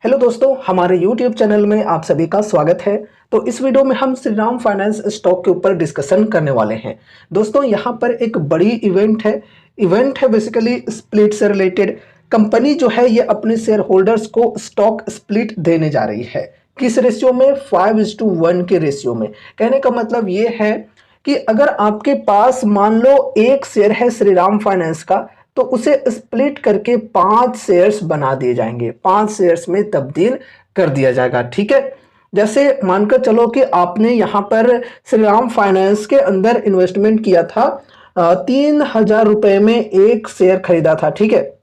Hello दोस्तों, हमारे YouTube channel में आप सभी का स्वागत है। तो इस वीडियो में हम श्रीराम फाइनेंस स्टॉक के ऊपर डिस्कशन करने वाले हैं। दोस्तों, यहाँ पर एक बड़ी इवेंट है बेसिकली स्प्लिट से रिलेटेड। कंपनी जो है ये अपने शेयर होल्डर्स को स्टॉक स्प्लिट देने जा रही है। किस रेशियो में? 5:1 के रेशियो में। कहने का मतलब ये है कि अगर आपके पास मान लो एक शेयर है श्रीराम फाइनेंस का, तो उसे स्प्लिट करके 5 शेयर्स बना दिए जाएंगे, 5 शेयर्स में तब्दील कर दिया जाएगा। ठीक है, जैसे मानकर चलो कि आपने यहाँ पर श्रीराम फाइनेंस के अंदर इन्वेस्टमेंट किया था, 3,000 रुपए में एक शेयर खरीदा था। ठीक है,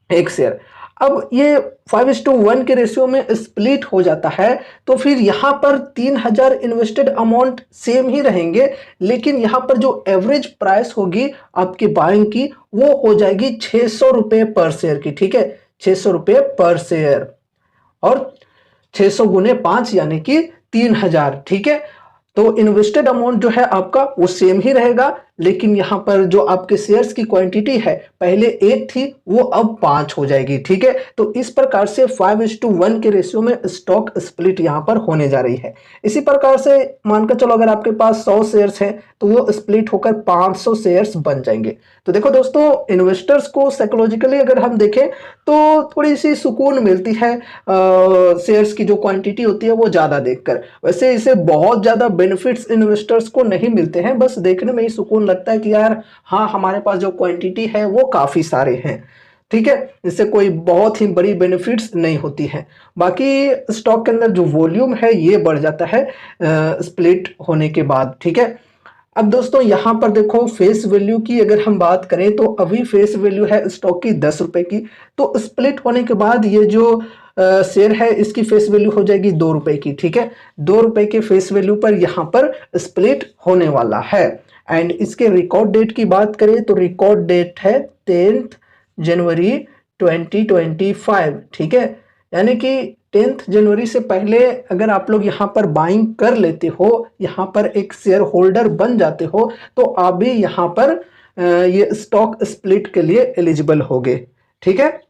एक शेयर। अब ये 5:1 के रेशियो में स्प्लिट हो जाता है, तो फिर यहाँ पर 3,000 इन्वेस्टेड अमाउंट सेम ही रहेंगे, लेकिन यहाँ पर जो एवरेज प्राइस होगी आपकी बाइंग की वो हो जाएगी 600 रुपये पर शेयर की। ठीक है, 600 रुपये पर शेयर, और 600 गुने 5 यानी कि 3,000। ठीक है, तो इन्वेस्टेड अमाउंट जो है आपका वो सेम ही रहेगा, लेकिन यहां पर जो आपके शेयर्स की क्वांटिटी है पहले 8 थी वो अब 5 हो जाएगी। ठीक है, तो इस प्रकार से 5:1 के रेशियो में स्टॉक स्प्लिट यहां पर होने जा रही है। इसी प्रकार से मानकर चलो अगर आपके पास 100 शेयर्स हैं तो वो स्प्लिट होकर 500 शेयर्स बन जाएंगे। तो देखो दोस्तों, इन्वेस्टर्स को साइकोलॉजिकली अगर हम देखें तो थोड़ी सी सुकून मिलती है शेयर्स की जो क्वांटिटी होती है वो ज़्यादा देखकर। वैसे इसे बहुत ज़्यादा बेनिफिट्स इन्वेस्टर्स को नहीं मिलते हैं, बस देखने में ही सुकून लगता है कि यार हाँ, हमारे पास जो क्वांटिटी है वो काफ़ी सारे हैं। ठीक है, इससे कोई बहुत ही बड़ी बेनिफिट्स नहीं होती है। बाकी स्टॉक के अंदर जो वॉल्यूम है ये बढ़ जाता है स्प्लिट होने के बाद। ठीक है, अब दोस्तों यहाँ पर देखो फेस वैल्यू की अगर हम बात करें तो अभी फेस वैल्यू है स्टॉक की 10 रुपए की। तो स्प्लिट होने के बाद ये जो शेयर है इसकी फेस वैल्यू हो जाएगी 2 रुपए की। ठीक है, 2 रुपए के फेस वैल्यू पर यहाँ पर स्प्लिट होने वाला है। एंड इसके रिकॉर्ड डेट की बात करें तो रिकॉर्ड डेट है 10 जनवरी 2025। ठीक है, यानी कि 10 जनवरी से पहले अगर आप लोग यहाँ पर बाइंग कर लेते हो, यहाँ पर एक शेयर होल्डर बन जाते हो, तो आप भी यहाँ पर ये स्टॉक स्प्लिट के लिए एलिजिबल होगे। ठीक है,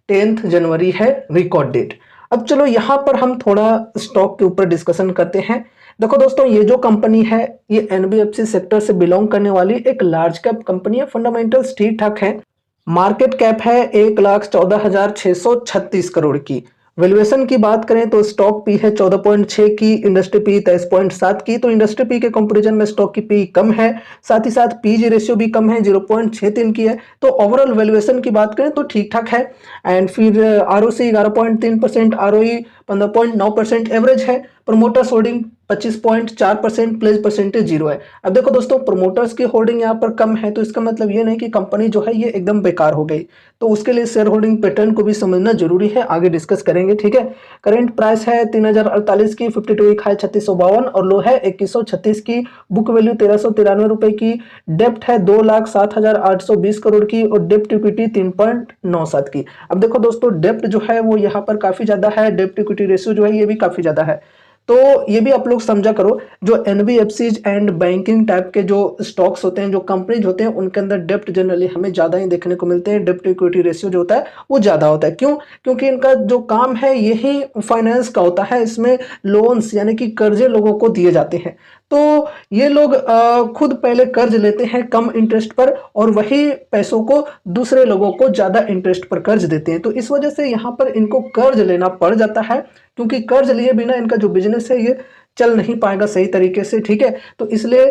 10 जनवरी है रिकॉर्ड डेट। अब चलो यहाँ पर हम थोड़ा स्टॉक के ऊपर डिस्कशन करते हैं। देखो दोस्तों, ये जो कंपनी है ये एनबीएफसी सेक्टर से बिलोंग करने वाली एक लार्ज कैप कंपनी है। फंडामेंटल्स ठीक ठाक है। मार्केट कैप है 1,14,636 करोड़ की। वैल्यूएशन की बात करें तो स्टॉक पी है 14.6 की, इंडस्ट्री पी 23.7 की। तो इंडस्ट्री पी के कंपैरिजन में स्टॉक की पी कम है, साथ ही साथ पीजी रेशियो भी कम है, 0.63 की है। तो ओवरऑल वैल्यूएशन की बात करें तो ठीक ठाक है। एंड फिर आरओसी 11.3%, आरओई 15.9% एवरेज है। प्रमोटर्स होल्डिंग 25.4%, प्लेज परसेंटेज 0 है। अब देखो दोस्तों, प्रमोटर्स की होल्डिंग यहाँ पर कम है तो इसका मतलब ये नहीं कि कंपनी जो है ये एकदम बेकार हो गई। तो उसके लिए शेयर होल्डिंग पैटर्न को भी समझना जरूरी है, आगे डिस्कस करेंगे। ठीक है, करंट प्राइस है 3,048 की, 52 वीक हाई 3652 और लो है 2136 की। बुक वैल्यू 1,393 रुपए की। डेप्ट है 2,07,820 करोड़ की और डेप्ट इक्विटी 3.97 की। अब देखो दोस्तों, डेप्ट जो है वो यहाँ पर काफी ज्यादा है, डेप्ट इक्विटी रेशियो जो है ये भी काफी ज्यादा है। तो ये भी आप लोग समझा करो, जो एनबीएफसीज एंड बैंकिंग टाइप के जो स्टॉक्स होते हैं, जो कंपनीज होते हैं, उनके अंदर डेप्ट जनरली हमें ज़्यादा ही देखने को मिलते हैं। डेप्ट इक्विटी रेशियो जो होता है वो ज़्यादा होता है। क्यों? क्योंकि इनका जो काम है यही फाइनेंस का होता है। इसमें लोन्स यानी कि कर्जे लोगों को दिए जाते हैं। तो ये लोग खुद पहले कर्ज लेते हैं कम इंटरेस्ट पर और वही पैसों को दूसरे लोगों को ज़्यादा इंटरेस्ट पर कर्ज देते हैं। तो इस वजह से यहाँ पर इनको कर्ज लेना पड़ जाता है, क्योंकि कर्ज लिए बिना इनका जो बिजनेस है ये चल नहीं पाएगा सही तरीके से। ठीक है, तो इसलिए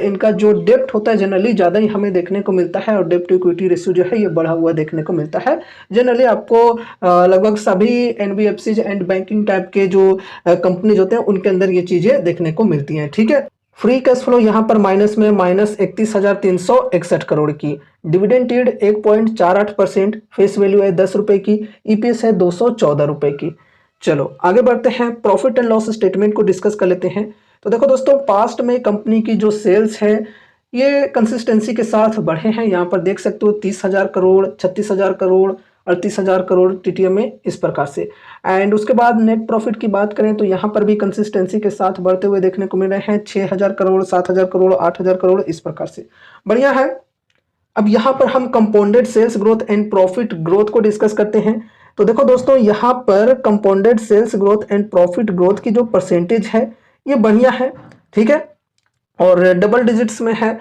इनका जो डेप्ट होता है जनरली ज़्यादा ही हमें देखने को मिलता है और डेप्ट इक्विटी रेशियो जो है ये बढ़ा हुआ देखने को मिलता है। जनरली आपको लगभग सभी एनबीएफसी एंड बैंकिंग टाइप के जो कंपनीज होते हैं उनके अंदर ये चीज़ें देखने को मिलती हैं। ठीक है, फ्री कैश फ्लो यहाँ पर माइनस में -31,361 करोड़ की। डिविडेंड यील्ड 1.48%, फेस वैल्यू है 10 रुपए की, ईपीएस है 214 रुपए की। चलो आगे बढ़ते हैं, प्रॉफिट एंड लॉस स्टेटमेंट को डिस्कस कर लेते हैं। तो देखो दोस्तों, पास्ट में कंपनी की जो सेल्स है ये कंसिस्टेंसी के साथ बढ़े हैं। यहाँ पर देख सकते हो 30,000 करोड़, 36,000 करोड़, 38,000 करोड़ टीटीएम में, इस प्रकार से। एंड उसके बाद नेट प्रॉफिट की बात करें तो यहाँ पर भी कंसिस्टेंसी के साथ बढ़ते हुए देखने को मिल रहे हैं। 6,000 करोड़, 7,000 करोड़, 8,000 करोड़, इस प्रकार से बढ़िया है। अब यहाँ पर हम compounded sales growth and profit growth को डिस्कस करते हैं। तो देखो दोस्तों यहाँ पर compounded sales growth and profit growth की जो परसेंटेज है ये बढ़िया है, ठीक है, और डबल डिजिट्स में है।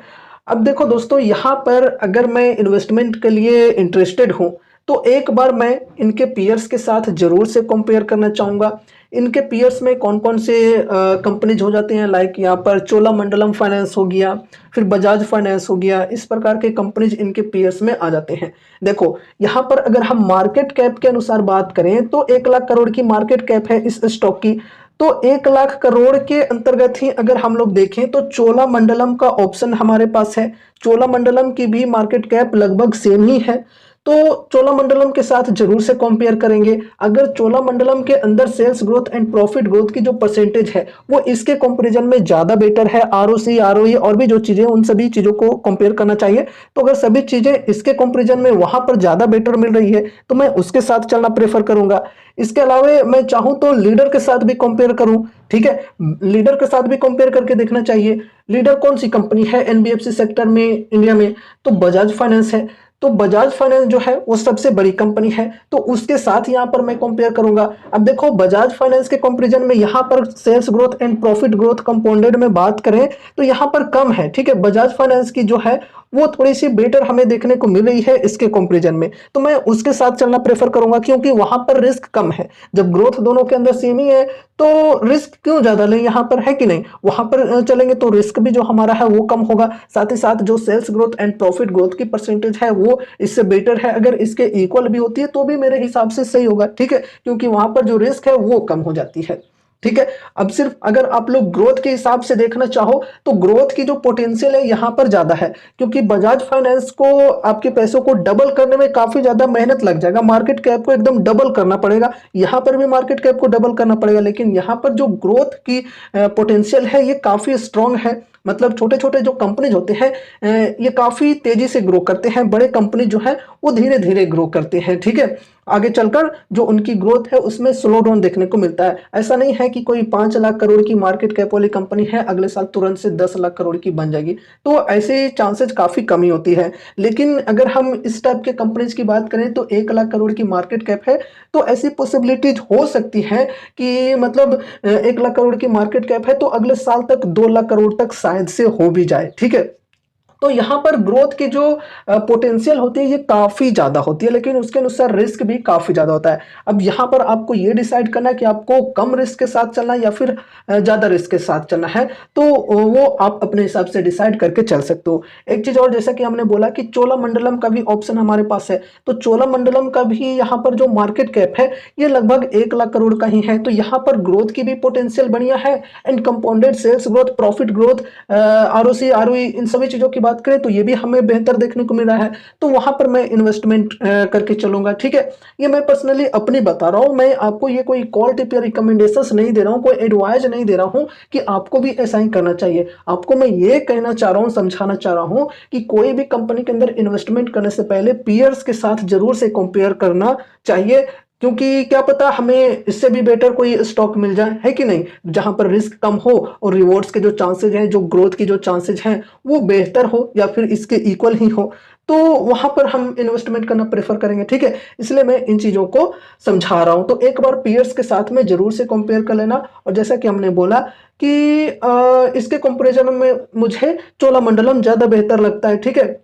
अब देखो दोस्तों यहाँ पर अगर मैं इन्वेस्टमेंट के लिए इंटरेस्टेड हूँ तो एक बार मैं इनके पीयर्स के साथ जरूर से कंपेयर करना चाहूँगा। इनके पीयर्स में कौन कौन से कंपनीज हो जाती हैं, लाइक यहाँ पर चोलामंडलम फाइनेंस हो गया, फिर बजाज फाइनेंस हो गया, इस प्रकार के कंपनीज इनके पीयर्स में आ जाते हैं। देखो यहाँ पर अगर हम मार्केट कैप के अनुसार बात करें तो 1 लाख करोड़ की मार्केट कैप है इस स्टॉक की। तो 1 लाख करोड़ के अंतर्गत ही अगर हम लोग देखें तो चोलामंडलम का ऑप्शन हमारे पास है। चोलामंडलम की भी मार्केट कैप लगभग सेम ही है, तो चोलामंडलम के साथ जरूर से कंपेयर करेंगे। अगर चोलामंडलम के अंदर sales growth and profit growth की जो परसेंटेज है वो इसके कंपैरिजन में ज्यादा बेटर है, आरओसी आरओई और भी जो चीजें उन सभी चीजों को कंपेयर करना चाहिए। तो अगर सभी चीजें इसके कंपैरिजन में वहां पर ज्यादा बेटर मिल रही है तो मैं उसके साथ चलना प्रेफर करूंगा। इसके अलावा मैं चाहूं तो लीडर के साथ भी कंपेयर करूं, ठीक है, लीडर के साथ भी कंपेयर करके देखना चाहिए। लीडर कौन सी कंपनी है एनबीएफसी सेक्टर में इंडिया में, तो बजाज फाइनेंस है। तो बजाज फाइनेंस जो है वो सबसे बड़ी कंपनी है, तो उसके साथ यहां पर मैं कंपेयर करूंगा। अब देखो बजाज फाइनेंस के कंपैरिजन में यहां पर sales growth and profit growth compounded में बात करें तो यहां पर कम है, ठीक है। बजाज फाइनेंस की जो है वो थोड़ी सी बेटर हमें देखने को मिल रही है इसके कंपैरिजन में, तो मैं उसके साथ चलना प्रेफर करूंगा क्योंकि वहां पर रिस्क कम है। जब ग्रोथ दोनों के अंदर सेम ही है तो रिस्क क्यों ज्यादा लें यहाँ पर, है कि नहीं। वहां पर चलेंगे तो रिस्क भी जो हमारा है वो कम होगा, साथ ही साथ जो sales growth and profit growth की परसेंटेज है वो इससे बेटर है। अगर इसके इक्वल भी होती है तो भी मेरे हिसाब से सही होगा, ठीक है, क्योंकि वहां पर जो रिस्क है वो कम हो जाती है, ठीक है। अब सिर्फ अगर आप लोग ग्रोथ के हिसाब से देखना चाहो तो ग्रोथ की जो पोटेंशियल है यहां पर ज्यादा है, क्योंकि बजाज फाइनेंस को आपके पैसों को डबल करने में काफी ज्यादा मेहनत लग जाएगा, मार्केट कैप को एकदम डबल करना पड़ेगा। यहां पर भी मार्केट कैप को डबल करना पड़ेगा, लेकिन यहां पर जो ग्रोथ की पोटेंशियल है ये काफी स्ट्रांग है। मतलब छोटे छोटे जो कंपनीज होते हैं ये काफी तेजी से ग्रो करते हैं, बड़े कंपनी जो है वो धीरे धीरे ग्रो करते हैं, ठीक है। आगे चलकर जो उनकी ग्रोथ है उसमें स्लो डाउन देखने को मिलता है। ऐसा नहीं है कि कोई 5 लाख करोड़ की मार्केट कैप वाली कंपनी है अगले साल तुरंत से 10 लाख करोड़ की बन जाएगी, तो ऐसे चांसेस काफी कमी होती है। लेकिन अगर हम इस टाइप के कंपनीज की बात करें तो 1 लाख करोड़ की मार्केट कैप है, तो ऐसी पॉसिबिलिटीज हो सकती है कि मतलब 1 लाख करोड़ की मार्केट कैप है तो अगले साल तक 2 लाख करोड़ तक शायद से हो भी जाए, ठीक है। तो यहाँ पर ग्रोथ की जो पोटेंशियल होती है ये काफी ज्यादा होती है, लेकिन उसके अनुसार रिस्क भी काफी ज्यादा होता है। अब यहाँ पर आपको ये डिसाइड करना है कि आपको कम रिस्क के साथ चलना है या फिर ज्यादा रिस्क के साथ चलना है, तो वो आप अपने हिसाब से डिसाइड करके चल सकते हो। एक चीज और, जैसा कि हमने बोला कि चोलामंडलम का भी ऑप्शन हमारे पास है, तो चोलामंडलम का भी यहाँ पर जो मार्केट कैप है ये लगभग 1 लाख करोड़ का ही है। तो यहाँ पर ग्रोथ की भी पोटेंशियल बढ़िया है and compounded sales growth, profit growth, ROC ROE, इन सभी चीजों की बात करें तो ये भी हमें बेहतर देखने को मिल रहा है। तो वहां पर मैं इन्वेस्टमेंट करके चलूंगा, ठीक है। ये मैं पर्सनली अपनी बता रहा हूं, मैं आपको ये कोई कॉल टिप या रिकमेंडेशंस नहीं दे रहा हूं, कोई एडवाइस नहीं दे रहा हूं कि आपको भी ऐसा ही करना चाहिए। आपको मैं ये कहना चाह रहा हूं, समझाना चाह रहा हूं कि कोई भी कंपनी के अंदर इन्वेस्टमेंट करने से पहले पीयर्स के साथ जरूर से कंपेयर करना चाहिए, क्योंकि क्या पता हमें इससे भी बेटर कोई स्टॉक मिल जाए, है कि नहीं, जहां पर रिस्क कम हो और रिवॉर्ड्स के जो चांसेस हैं, जो ग्रोथ की जो चांसेस हैं वो बेहतर हो या फिर इसके इक्वल ही हो, तो वहां पर हम इन्वेस्टमेंट करना प्रेफर करेंगे, ठीक है। इसलिए मैं इन चीजों को समझा रहा हूं। तो एक बार पीयर्स के साथ में जरूर से कंपेयर कर लेना। और जैसा कि हमने बोला कि इसके कंपेरिजन में मुझे चोलामंडलम ज्यादा बेहतर लगता है, ठीक है,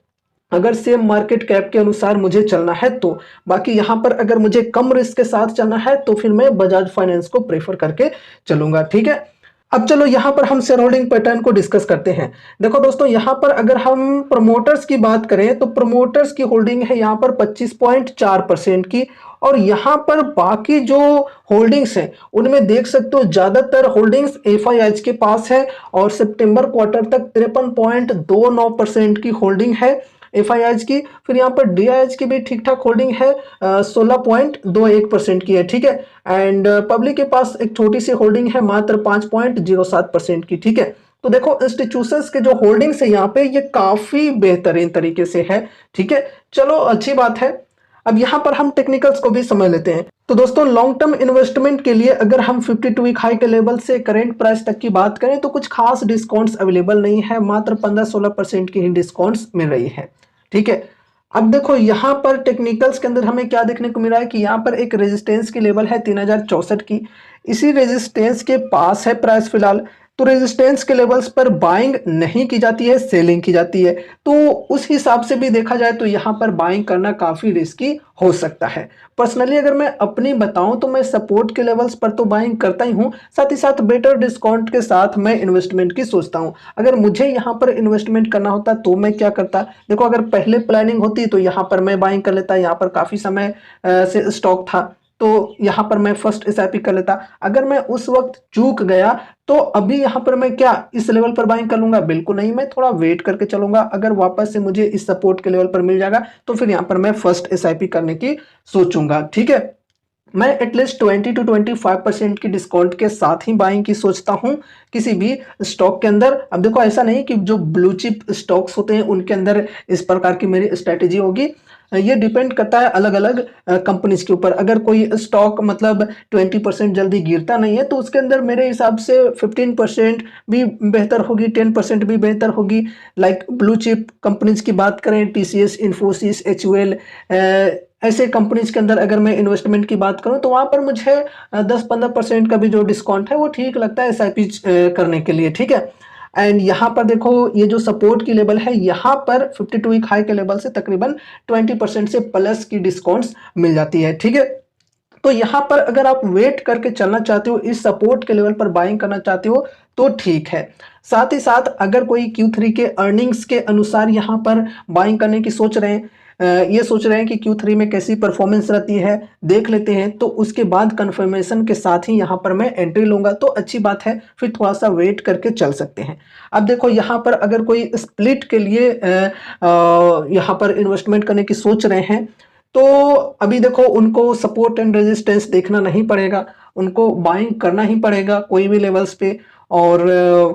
अगर सेम मार्केट कैप के अनुसार मुझे चलना है तो। बाकी यहां पर अगर मुझे कम रिस्क के साथ चलना है तो फिर मैं बजाज फाइनेंस को प्रेफर करके चलूंगा, ठीक है। अब चलो यहां पर हम शेयर होल्डिंग पैटर्न को डिस्कस करते हैं। देखो दोस्तों यहां पर अगर हम प्रमोटर्स की बात करें तो प्रमोटर्स की होल्डिंग है यहां पर 25.4% की, और यहां पर बाकी जो होल्डिंग्स हैं उनमें देख सकते हो ज्यादातर होल्डिंग्स एफआईआईज के पास है, और सितंबर क्वार्टर तक 53.29% की होल्डिंग है एफआईआईज की। फिर यहाँ पर डीआईएच की भी ठीक ठाक होल्डिंग है, 16.21% की है, ठीक है। एंड पब्लिक के पास एक छोटी सी होल्डिंग है मात्र 5.07% की, ठीक है। तो देखो इंस्टीट्यूशंस के जो होल्डिंग्स है यहाँ पे ये काफी बेहतरीन तरीके से है, ठीक है। चलो अच्छी बात है। अब यहाँ पर हम टेक्निकल्स को भी समझ लेते हैं। तो दोस्तों लॉन्ग टर्म इन्वेस्टमेंट के लिए अगर हम 52 वीक हाई के लेवल से करेंट प्राइस तक की बात करें तो कुछ खास डिस्काउंट्स अवेलेबल नहीं है, मात्र 15-16% की ही डिस्काउंट्स मिल रही है, ठीक है। अब देखो यहाँ पर टेक्निकल्स के अंदर हमें क्या देखने को मिला है कि यहाँ पर एक रेजिस्टेंस की लेवल है 3064 की। इसी रेजिस्टेंस के पास है प्राइस फिलहाल। तो रेजिस्टेंस के लेवल्स पर बाइंग नहीं की जाती है, सेलिंग की जाती है। तो उस हिसाब से भी देखा जाए तो यहाँ पर बाइंग करना काफी रिस्की हो सकता है। पर्सनली अगर मैं अपनी बताऊं तो मैं सपोर्ट के लेवल्स पर तो बाइंग करता ही हूं, साथ ही साथ बेटर डिस्काउंट के साथ मैं इन्वेस्टमेंट की सोचता हूं। अगर मुझे यहाँ पर इन्वेस्टमेंट करना होता तो मैं क्या करता, देखो अगर पहले प्लानिंग होती तो यहाँ पर मैं बाइंग कर लेता, यहाँ पर काफी समय से स्टॉक था तो यहाँ पर मैं फर्स्ट एसआईपी कर लेता। अगर मैं उस वक्त चूक गया तो अभी यहाँ पर मैं क्या इस लेवल पर बाइंग कर लूंगा? बिल्कुल नहीं, मैं थोड़ा वेट करके चलूंगा। अगर वापस से मुझे इस सपोर्ट के लेवल पर मिल जाएगा तो फिर यहाँ पर मैं फर्स्ट एसआईपी करने की सोचूंगा। ठीक है, मैं एटलीस्ट 20 to 25% की डिस्काउंट के साथ ही बाइंग की सोचता हूं किसी भी स्टॉक के अंदर। अब देखो ऐसा नहीं कि जो ब्लू चिप स्टॉक्स होते हैं उनके अंदर इस प्रकार की मेरी स्ट्रेटेजी होगी। ये डिपेंड करता है अलग अलग कंपनीज के ऊपर। अगर कोई स्टॉक मतलब 20% जल्दी गिरता नहीं है तो उसके अंदर मेरे हिसाब से 15% भी बेहतर होगी, 10% भी बेहतर होगी। लाइक ब्लू चिप कंपनीज की बात करें, टीसीएस, इन्फोसिस, एचयूएल, ऐसे कंपनीज के अंदर अगर मैं इन्वेस्टमेंट की बात करूं तो वहां पर मुझे 10-15% का भी जो डिस्काउंट है वो ठीक लगता है एसआईपी करने के लिए। ठीक है, एंड यहाँ पर देखो ये जो सपोर्ट की लेवल है यहाँ पर 52 वीक हाई के लेवल से तकरीबन 20% से प्लस की डिस्काउंट्स मिल जाती है। ठीक है, तो यहाँ पर अगर आप वेट करके चलना चाहते हो, इस सपोर्ट के लेवल पर बाइंग करना चाहते हो तो ठीक है। साथ ही साथ अगर कोई Q3 के अर्निंग्स के अनुसार यहाँ पर बाइंग करने की सोच रहे हैं, ये सोच रहे हैं कि Q3 में कैसी परफॉर्मेंस रहती है देख लेते हैं, तो उसके बाद कंफर्मेशन के साथ ही यहाँ पर मैं एंट्री लूंगा तो अच्छी बात है, फिर थोड़ा सा वेट करके चल सकते हैं। अब देखो यहाँ पर अगर कोई स्प्लिट के लिए यहाँ पर इन्वेस्टमेंट करने की सोच रहे हैं तो अभी देखो उनको सपोर्ट एंड रेजिस्टेंस देखना नहीं पड़ेगा, उनको बाइंग करना ही पड़ेगा कोई भी लेवल्स पे। और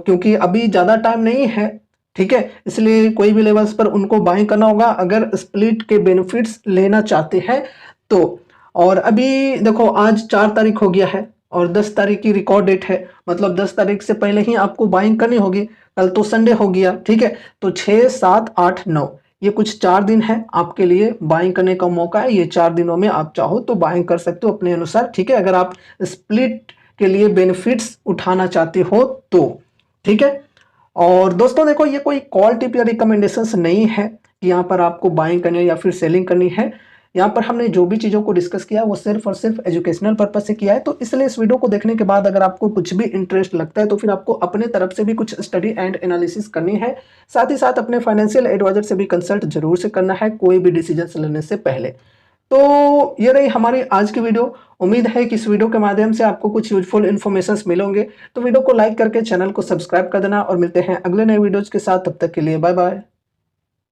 क्योंकि अभी ज़्यादा टाइम नहीं है, ठीक है, इसलिए कोई भी लेवल्स पर उनको बाइंग करना होगा अगर स्प्लिट के बेनिफिट्स लेना चाहते हैं तो। और अभी देखो आज 4 तारीख हो गया है और 10 तारीख की रिकॉर्ड डेट है, मतलब 10 तारीख से पहले ही आपको बाइंग करनी होगी। कल तो संडे हो गया, ठीक है, तो 6, 7, 8, 9 ये कुछ 4 दिन है आपके लिए बाइंग करने का मौका है। ये 4 दिनों में आप चाहो तो बाइंग कर सकते हो अपने अनुसार। ठीक है, अगर आप स्प्लिट के लिए बेनिफिट्स उठाना चाहते हो तो। ठीक है, और दोस्तों देखो ये कोई कॉल टिप या रिकमेंडेशंस नहीं है कि यहाँ पर आपको बाइंग करनी है या फिर सेलिंग करनी है। यहाँ पर हमने जो भी चीज़ों को डिस्कस किया वो सिर्फ और सिर्फ एजुकेशनल पर्पज से किया है। तो इसलिए इस वीडियो को देखने के बाद अगर आपको कुछ भी इंटरेस्ट लगता है तो फिर आपको अपने तरफ से भी कुछ स्टडी एंड एनालिसिस करनी है। साथ ही साथ अपने फाइनेंशियल एडवाइजर से भी कंसल्ट जरूर से करना है कोई भी डिसीजन लेने से पहले। तो ये रही हमारी आज की वीडियो। उम्मीद है कि इस वीडियो के माध्यम से आपको कुछ यूजफुल इन्फॉर्मेशन मिलेंगे। तो वीडियो को लाइक करके चैनल को सब्सक्राइब कर देना और मिलते हैं अगले नए वीडियोज के साथ। तब तक के लिए बाय बाय।